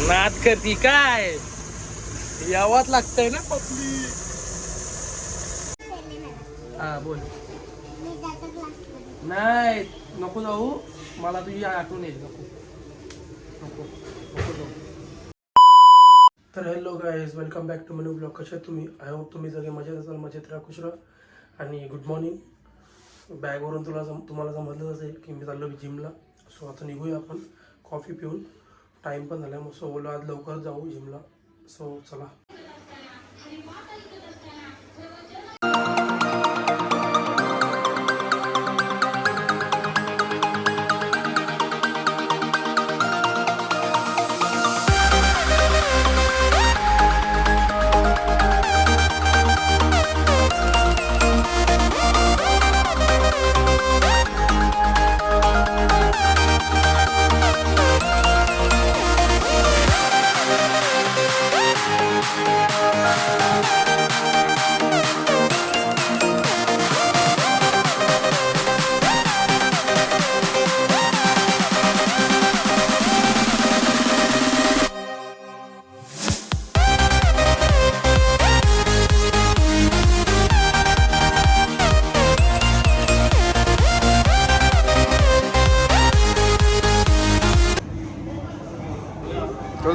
नाद करती काय यावाच लागतंय ना पप्पी. हा बोल. नाही नको जाऊ मला तुझी आठवण येईल. नको नको नको जाऊ. तर hello guys welcome back to money blog. कशा तुम्ही? आय होप तुम्ही सगळे मजेत असाल. मजेत राहा खुश राहा. आणि गुड मॉर्निंग. बॅगवरून तुम्हाला समजलं असेल की मी चाललो जिमला. सो आता निघूया आपण कॉफी पिऊन. टाईम पण झाला मग सो बोललो आज लवकर जाऊ जिमला. सो चला.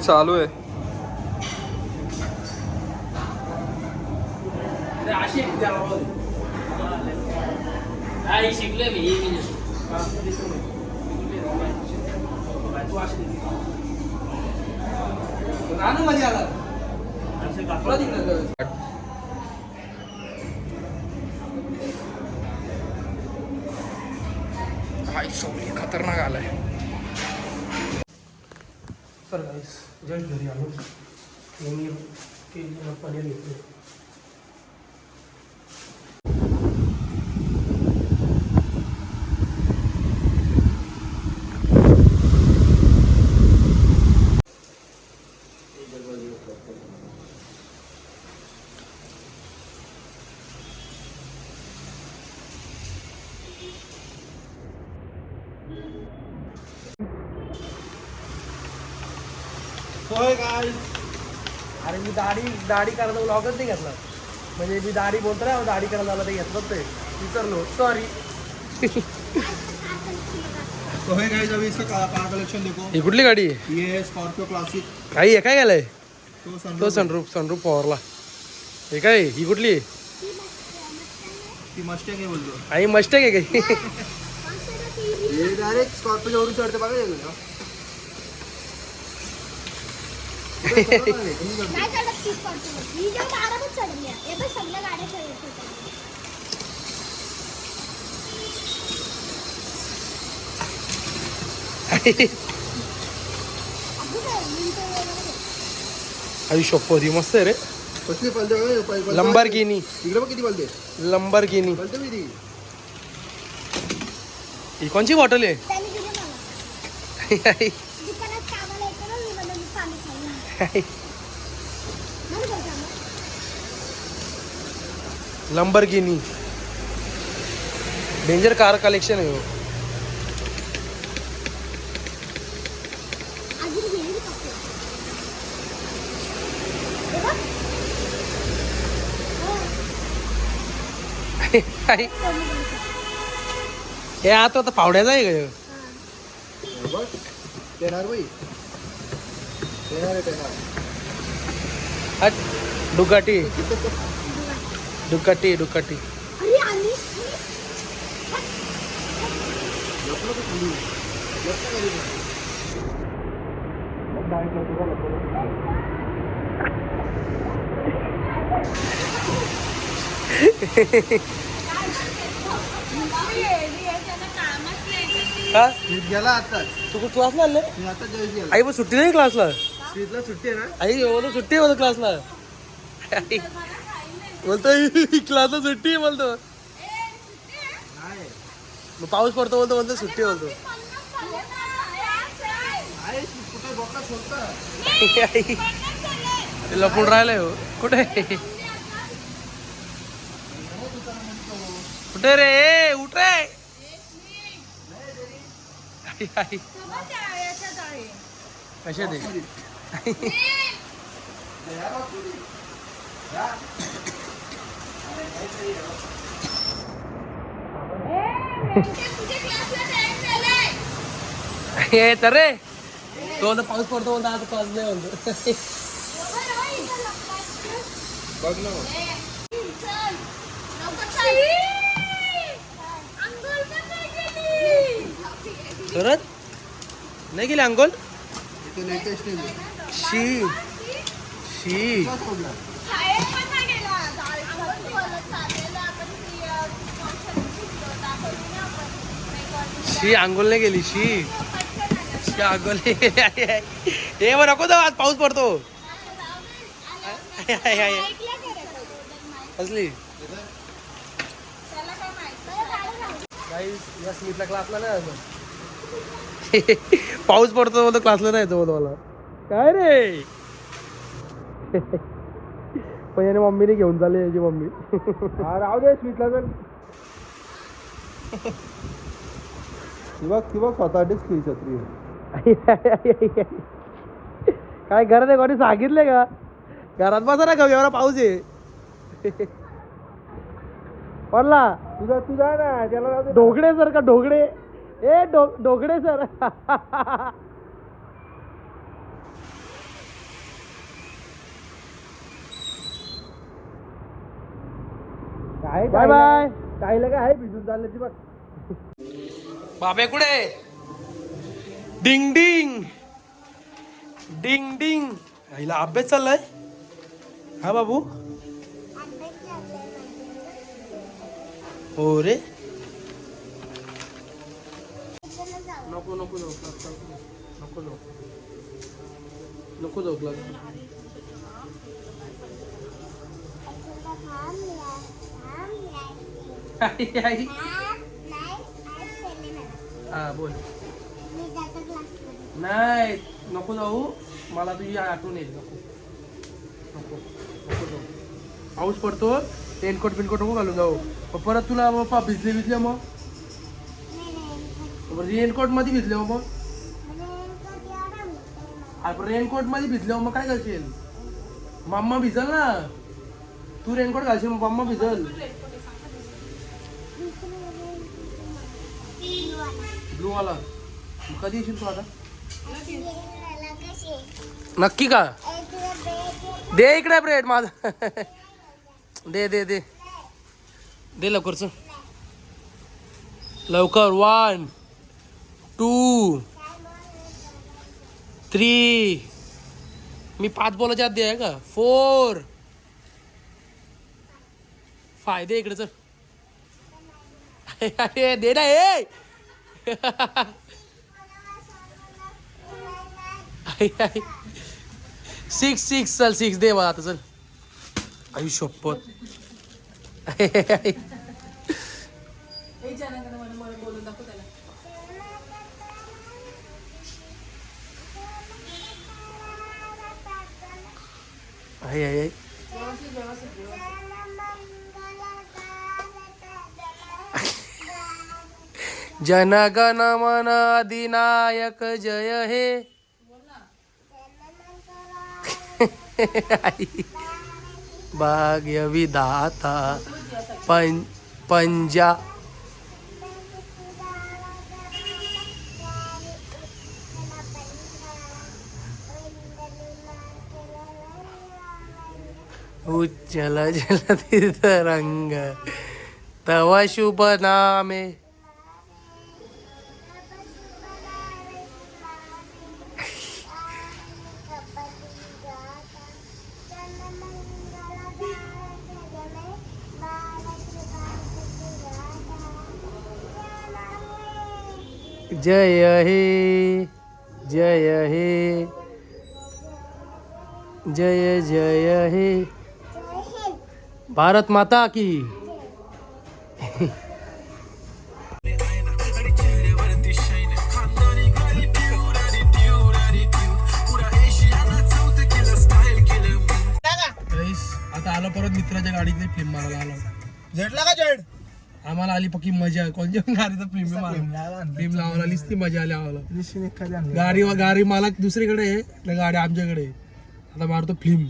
चालू आहे. शिकले मी खतरनाक आलाय. तर गाईस जस्ट घरी आलो. मी केली पनीर घेतलं. होय गाईस. अरे मी दाढी करायला व्लॉगच नाही घेतला. म्हणजे मी दाढी बोलतो ना दाढी करायला आला ते घेतलं ते विसरलो सॉरी. तो है गाइस अभी इसका कार कलेक्शन देखो. ही कुठली गाडी आहे? ये स्कॉर्पियो क्लासिक. काही आहे काय गेलाय तो सनरूफ पॉवरला. हे काय ही कुठली आहे? ती मस्टॅग आहे बोलतो. आई मस्टॅग आहे काही. ये डायरेक्ट स्कॉर्पियो वरून चढते बघा. नाही चढत ती स्कॉर्पियो. ही जेव्हा आरामात चढली आहे. हे पण सगळ्या गाड्या चढत होत्या. आयुष्यपदी मस्त आहे रे. कसली पलते लंबरगिनी. इकडे बघ किती पलते. लंबरगिनी पलते मी ती. ही कोणची बॉटल आहे? त्यांनी दिली मला. दुकानात कामाला येतो ना मी म्हणून पाणी खाल्लं. नाही बोलता मग. लंबरगिनी डेंजर कार कलेक्शन आहे हो. अजून गेली फक्त. हे बघ. हे आता पावड्याचा आहे का? बघ देणार बाई. देणार आहे देणार. हट डुकाटी डुकाटी डुकाटी. अरे आणि गेला आता. तू क्लासला आले? मी आता जस्ट गेला. आई पण सुट्टी नाही क्लासला. स्ट्रीटला सुट्टी आहे ना. आई बोलतो सुट्टी आहे बोलतो क्लासला. बोलतो क्लासला सुट्टी आहे बोलतो. नाही मग पाऊस पडतो बोलतो सुट्टी बोलतो. आहे कुठे बोका सोडता. लपून राहिलंय हो. कुठे कुठे रे उठ रे. कशा दे हे तर रे तो आता पाऊस पडतो म्हणतो आता पाऊस नाही म्हणतो. बघ ना खरंच नाही गेली अंघोल. इथे लेटेस्ट आहे. शी शी शी अंघोल नाही गेली. शी शी अंघोल नाही गेली. हे बघ नको जाऊ आज पाऊस पडतो. असली या स्मितला क्लासला नाही अजून. पाऊस पडतो बोलतो क्लासला नाही येतो मला. काय रे पण याने मम्मीने घेऊन चालले याची मम्मी. हा राहू दे स्मितला तर. ती बघ स्वतःच खेळ छत्री आहे. काय घरात आहे कोणी सांगितले का घरात बसा ना एवढा पाऊस आहे. पडला तुझा ना त्याला राहू दे. ढोकळे सर का ढोकळे. ए ढोकळे सर. काय बाय बाय. ताईला काय आहे भिजून चालले ती बघ. बाबे कुठे. डिंग डिंग डिंग डिंग. हिला अभ्यास चाललाय. हा बाबू. हो रे. नको नको जाऊ नको जाऊ नको जाऊ क्लास. हा बोल. नाही नको जाऊ मला तुझी आठवण येईल. नको नको नको जाऊ. पाऊस पडतो रेनकोट बिनकोट नको घालून जाऊ. परत तुला बाप्पा भिजले मग रेनकोट मध्ये भिजले मग. रेनकोट मध्ये भिजले मग काय करशील. मम्मा भिजल ना. तू रेनकोट घालशील मग मम्मा भिजल. ब्लू वाला कधी येशील तू आता. नक्की का. दे इकडे ब्रेड माझा. दे दे दे दे लवकर लवकर. 1 2 3 मी 5 बोलायच्या आत दे का. 4 5 दे इकडे चल. अरे दे ना ए. 6 चल 6 दे मला आता चल. आई शपथ. आई आई आई. जनगण मन अधिनायक जय हे. भाग्य विधाता पंजा. उज्जल जल तीर्थ रंग तव शुभ नामे. जय हे जय हे जय जय हे. भारत माता की. आता आलो परत मित्राच्या गाडीतली फिल्म मारायला आलो. झेडला का झेड. आम्हाला आली पक्की मजा. कोणत्या गाडीचा प्रीमियम लावायला आलीच ती मजा आली आम्हाला. गाडी मालक दुसरीकडे आहे ना, गाडी आमच्याकडे आहे. आता मारतो फिल्म.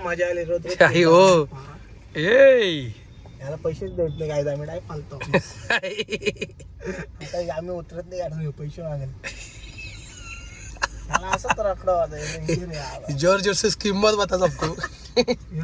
मजा आली रोज हो याला पैसेच देत नाही काय आम्ही नाही पालतो. आता आम्ही उतरत नाही गाडी पैसे मागेल असं तर आकडा जोर जोर से किंमत बता सबको.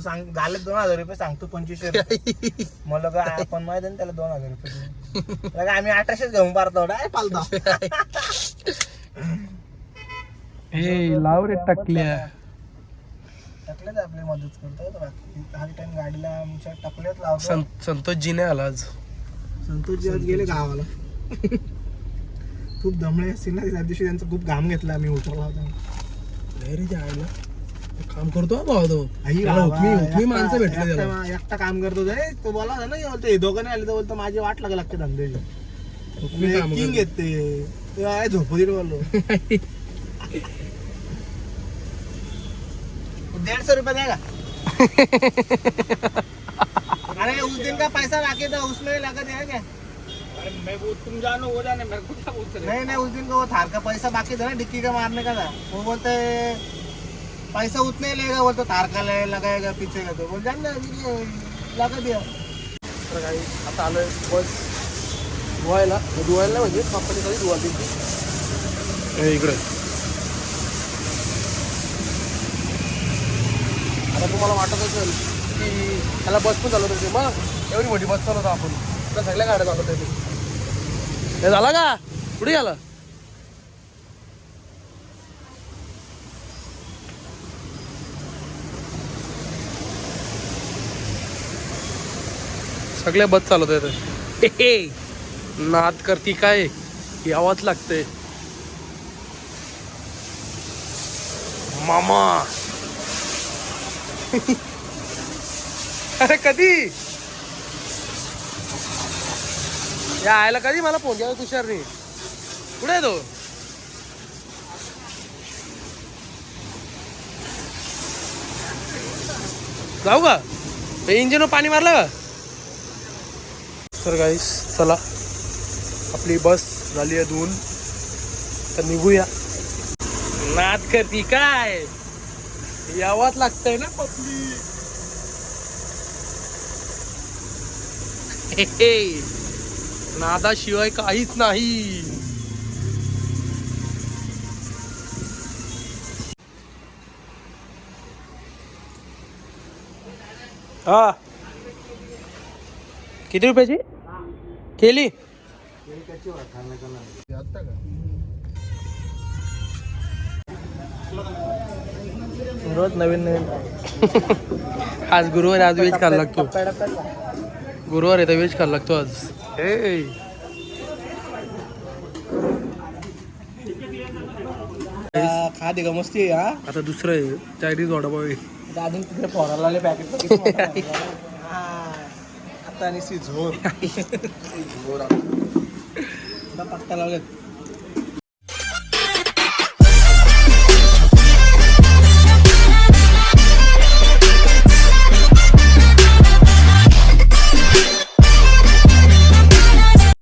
सांग झाले 2000 रुपये सांगतो 2500 मला काय आपण माहिती ना त्याला 2000 रुपये आम्ही 1800 घेऊन पारतो काय पालतो. लाव रे टकल्या. टकलेच आपली मदत करतो. हर टाइम गाडीला आमच्या टकलेच लावतो. संतोष जी ने आला आज. संतोष जी आज गेले गावाला. खूप दमळे असतील ना त्या दिवशी. त्यांचा खूप घाम घेतला आम्ही उचलला होता. काम करतो भाऊ तो. माणसं भेटले त्याला. एकटा काम करतो तो बोला ना बोलतो दोघं नाही आले तर बोलतो माझी वाट लागेल लागते धंद्याची. किंग येते झोपू बोललो. 150 रुपये देगा. अरे उस दिन का पैसा बाकी था उसमें लगा देगा क्या. मैं वो तुम जानो वो जाने मेरे को क्या पूछ रहे. नहीं उस दिन का वो थार का पैसा बाकी था ना डिक्की का मारने का था. वो बोलते पैसा उतना ही लेगा. बोलते थार का लगाएगा पीछे का. तो बोल जान लगा दिया. आता आलोय बस धुवायला. धुवायला म्हणजे कंपनी कधी धुवायला इकडे. आता तुम्हाला वाटत असेल की त्याला बस पण चालवत होते. मग एवढी मोठी बस चालवतो आपण. त्या सगळ्या गाड्या चालवत होते. हे झाला का कुठे गेला. सगळ्या बस चालवत येत. नाद करती काय यावंच लागते मामा. अरे कधी या आयला कधी मला फोन केला तुषारनी. कुठे आहे तो. जाऊ का इंजिन पाणी मारलं का. तर गाईस चला आपली बस झाली आहे धुवून. तर निघूया. नाद करती काय यावाच लागतंय ना पपली. नादाशिवाय काहीच नाही. हा किती रुपयाची केली. रोज नवीन आज गुरुवार. आज वेज खायला लागतो. गुरुवार आहे तर वेज खायला लागतो आज. खा दे का मस्ती. हा आता दुसरं आहे चायनीज वडापाव आहे. अजून तिकडे फोडायला पॅकेट. आता आणि झोर पत्ता लावले.